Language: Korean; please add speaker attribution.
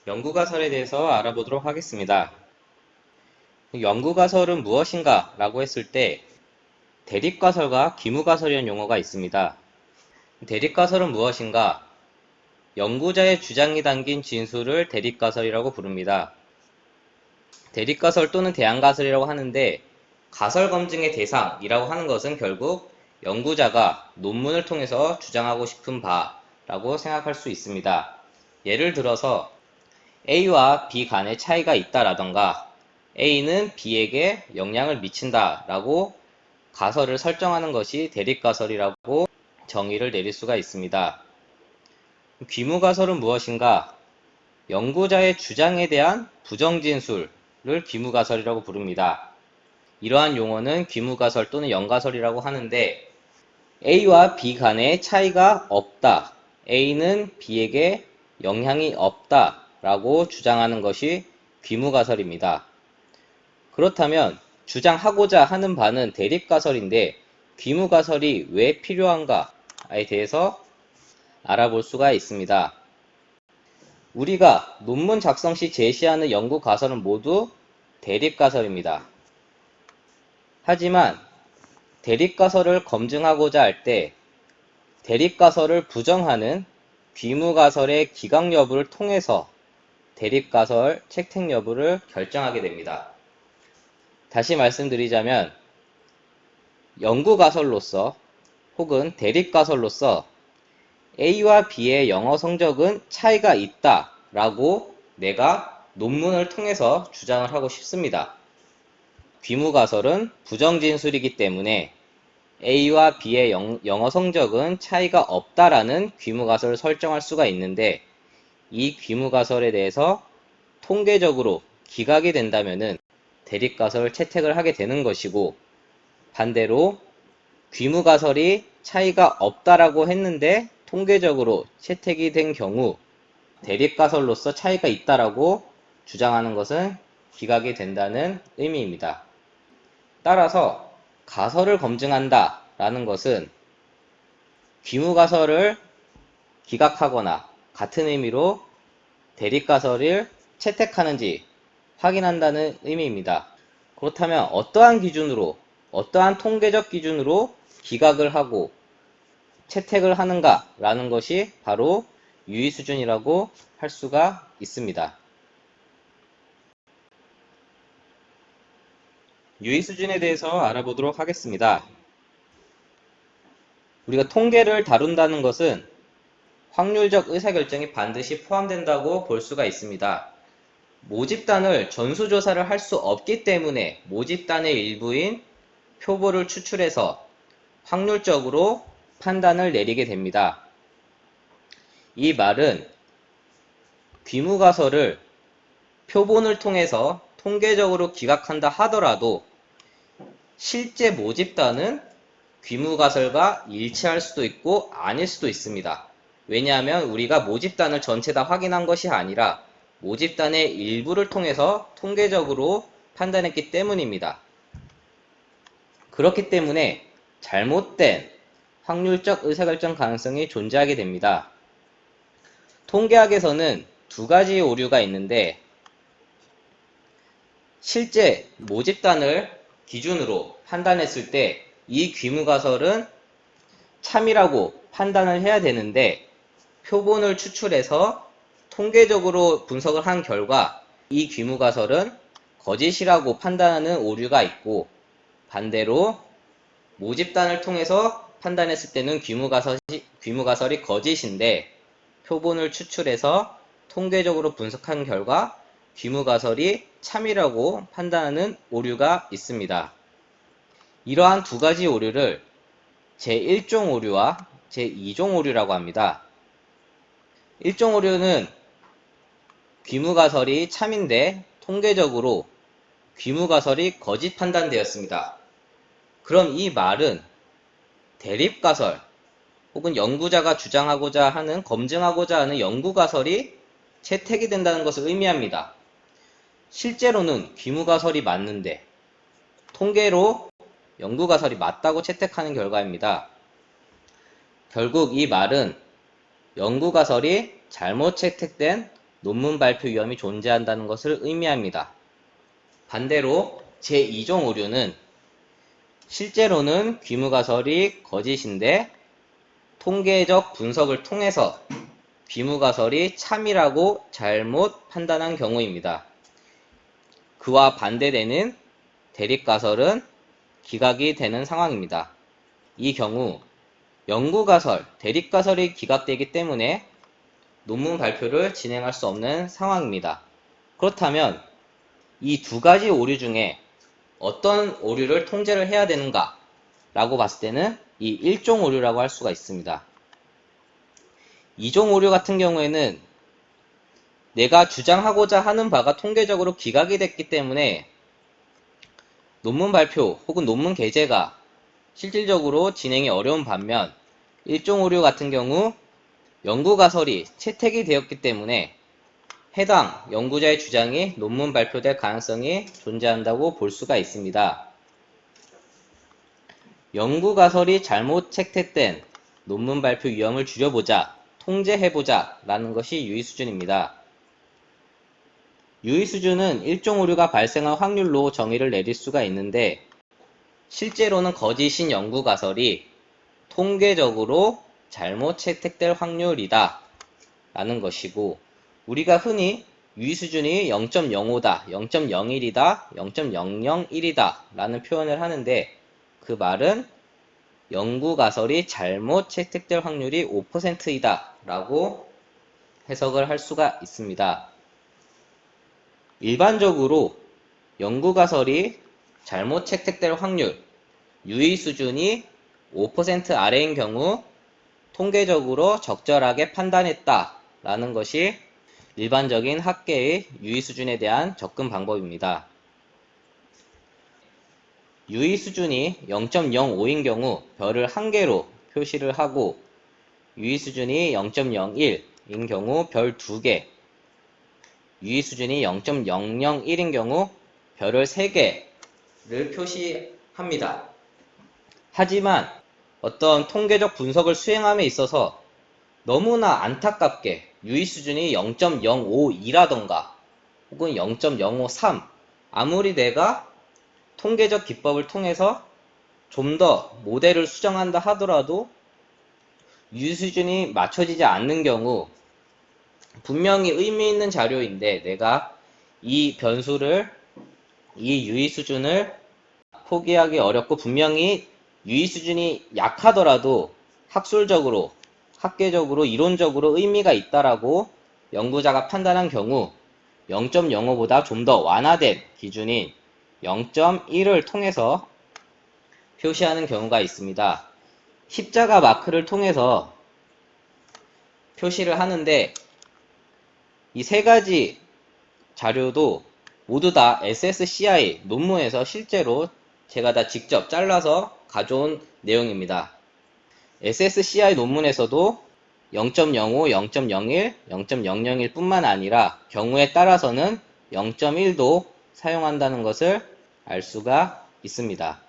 Speaker 1: 연구가설에 대해서 알아보도록 하겠습니다. 연구가설은 무엇인가 라고 했을 때 대립가설과 귀무가설이라는 용어가 있습니다. 대립가설은 무엇인가? 연구자의 주장이 담긴 진술을 대립가설이라고 부릅니다. 대립가설 또는 대항가설이라고 하는데 가설 검증의 대상이라고 하는 것은 결국 연구자가 논문을 통해서 주장하고 싶은 바라고 생각할 수 있습니다. 예를 들어서 A와 B 간의 차이가 있다라던가 A는 B에게 영향을 미친다 라고 가설을 설정하는 것이 대립가설이라고 정의를 내릴 수가 있습니다. 귀무가설은 무엇인가? 연구자의 주장에 대한 부정진술을 귀무가설이라고 부릅니다. 이러한 용어는 귀무가설 또는 연가설이라고 하는데 A와 B 간의 차이가 없다. A는 B에게 영향이 없다. 라고 주장하는 것이 귀무가설입니다. 그렇다면 주장하고자 하는 바는 대립가설인데 귀무가설이 왜 필요한가에 대해서 알아볼 수가 있습니다. 우리가 논문 작성 시 제시하는 연구가설은 모두 대립가설입니다. 하지만 대립가설을 검증하고자 할 때 대립가설을 부정하는 귀무가설의 기각 여부를 통해서 대립가설 채택 여부를 결정하게 됩니다. 다시 말씀드리자면 연구가설로서 혹은 대립가설로서 A와 B의 영어 성적은 차이가 있다 라고 내가 논문을 통해서 주장을 하고 싶습니다. 귀무가설은 부정진술이기 때문에 A와 B의 영어 성적은 차이가 없다라는 귀무가설을 설정할 수가 있는데 이 귀무가설에 대해서 통계적으로 기각이 된다면은 대립가설 채택을 하게 되는 것이고 반대로 귀무가설이 차이가 없다라고 했는데 통계적으로 채택이 된 경우 대립가설로서 차이가 있다라고 주장하는 것은 기각이 된다는 의미입니다. 따라서 가설을 검증한다 라는 것은 귀무가설을 기각하거나 같은 의미로 대립가설을 채택하는지 확인한다는 의미입니다. 그렇다면 어떠한 기준으로, 어떠한 통계적 기준으로 기각을 하고 채택을 하는가 라는 것이 바로 유의수준이라고 할 수가 있습니다. 유의수준에 대해서 알아보도록 하겠습니다. 우리가 통계를 다룬다는 것은 확률적 의사결정이 반드시 포함된다고 볼 수가 있습니다. 모집단을 전수조사를 할 수 없기 때문에 모집단의 일부인 표보를 추출해서 확률적으로 판단을 내리게 됩니다. 이 말은 귀무가설을 표본을 통해서 통계적으로 기각한다 하더라도 실제 모집단은 귀무가설과 일치할 수도 있고 아닐 수도 있습니다. 왜냐하면 우리가 모집단을 전체 다 확인한 것이 아니라 모집단의 일부를 통해서 통계적으로 판단했기 때문입니다. 그렇기 때문에 잘못된 확률적 의사결정 가능성이 존재하게 됩니다. 통계학에서는 두 가지 오류가 있는데 실제 모집단을 기준으로 판단했을 때 이 귀무가설은 참이라고 판단을 해야 되는데 표본을 추출해서 통계적으로 분석을 한 결과 이 귀무가설은 거짓이라고 판단하는 오류가 있고 반대로 모집단을 통해서 판단했을 때는 귀무가설이 거짓인데 표본을 추출해서 통계적으로 분석한 결과 귀무가설이 참이라고 판단하는 오류가 있습니다. 이러한 두 가지 오류를 제1종 오류와 제2종 오류라고 합니다. 1종 오류는 귀무가설이 참인데 통계적으로 귀무가설이 거짓 판단되었습니다. 그럼 이 말은 대립가설 혹은 연구자가 주장하고자 하는 검증하고자 하는 연구가설이 채택이 된다는 것을 의미합니다. 실제로는 귀무가설이 맞는데 통계로 연구가설이 맞다고 채택하는 결과입니다. 결국 이 말은 연구가설이 잘못 채택된 논문 발표 위험이 존재한다는 것을 의미합니다. 반대로 제2종 오류는 실제로는 귀무가설이 거짓인데 통계적 분석을 통해서 귀무가설이 참이라고 잘못 판단한 경우입니다. 그와 반대되는 대립가설은 기각이 되는 상황입니다. 이 경우 연구가설, 대립가설이 기각되기 때문에 논문 발표를 진행할 수 없는 상황입니다. 그렇다면 이 두 가지 오류 중에 어떤 오류를 통제를 해야 되는가 라고 봤을 때는 이 1종 오류라고 할 수가 있습니다. 2종 오류 같은 경우에는 내가 주장하고자 하는 바가 통계적으로 기각이 됐기 때문에 논문 발표 혹은 논문 게재가 실질적으로 진행이 어려운 반면 1종 오류 같은 경우 연구가설이 채택이 되었기 때문에 해당 연구자의 주장이 논문 발표될 가능성이 존재한다고 볼 수가 있습니다. 연구가설이 잘못 채택된 논문 발표 위험을 줄여보자, 통제해보자 라는 것이 유의수준입니다. 유의수준은 1종 오류가 발생할 확률로 정의를 내릴 수가 있는데 실제로는 거짓인 연구가설이 통계적으로 잘못 채택될 확률이다 라는 것이고 우리가 흔히 유의수준이 0.05다, 0.01이다, 0.001이다 라는 표현을 하는데 그 말은 연구가설이 잘못 채택될 확률이 5%이다 라고 해석을 할 수가 있습니다. 일반적으로 연구가설이 잘못 채택될 확률, 유의수준이 5% 아래인 경우 통계적으로 적절하게 판단했다 라는 것이 일반적인 학계의 유의수준에 대한 접근 방법입니다. 유의수준이 0.05인 경우 별을 1개로 표시를 하고 유의수준이 0.01인 경우 별 2개, 유의수준이 0.001인 경우 별을 3개를 표시합니다. 하지만 어떤 통계적 분석을 수행함에 있어서 너무나 안타깝게 유의수준이 0.052라던가 혹은 0.053 아무리 내가 통계적 기법을 통해서 좀 더 모델을 수정한다 하더라도 유의수준이 맞춰지지 않는 경우 분명히 의미 있는 자료인데 내가 이 변수를, 이 유의수준을 포기하기 어렵고 분명히 유의수준이 약하더라도 학술적으로, 학계적으로, 이론적으로 의미가 있다라고 연구자가 판단한 경우 0.05보다 좀 더 완화된 기준인 0.1을 통해서 표시하는 경우가 있습니다. 십자가 마크를 통해서 표시를 하는데 이 세 가지 자료도 모두 다 SSCI 논문에서 실제로 제가 다 직접 잘라서 가져온 내용입니다. SSCI 논문에서도 0.05, 0.01, 0.001 뿐만 아니라 경우에 따라서는 0.1도 사용한다는 것을 알 수가 있습니다.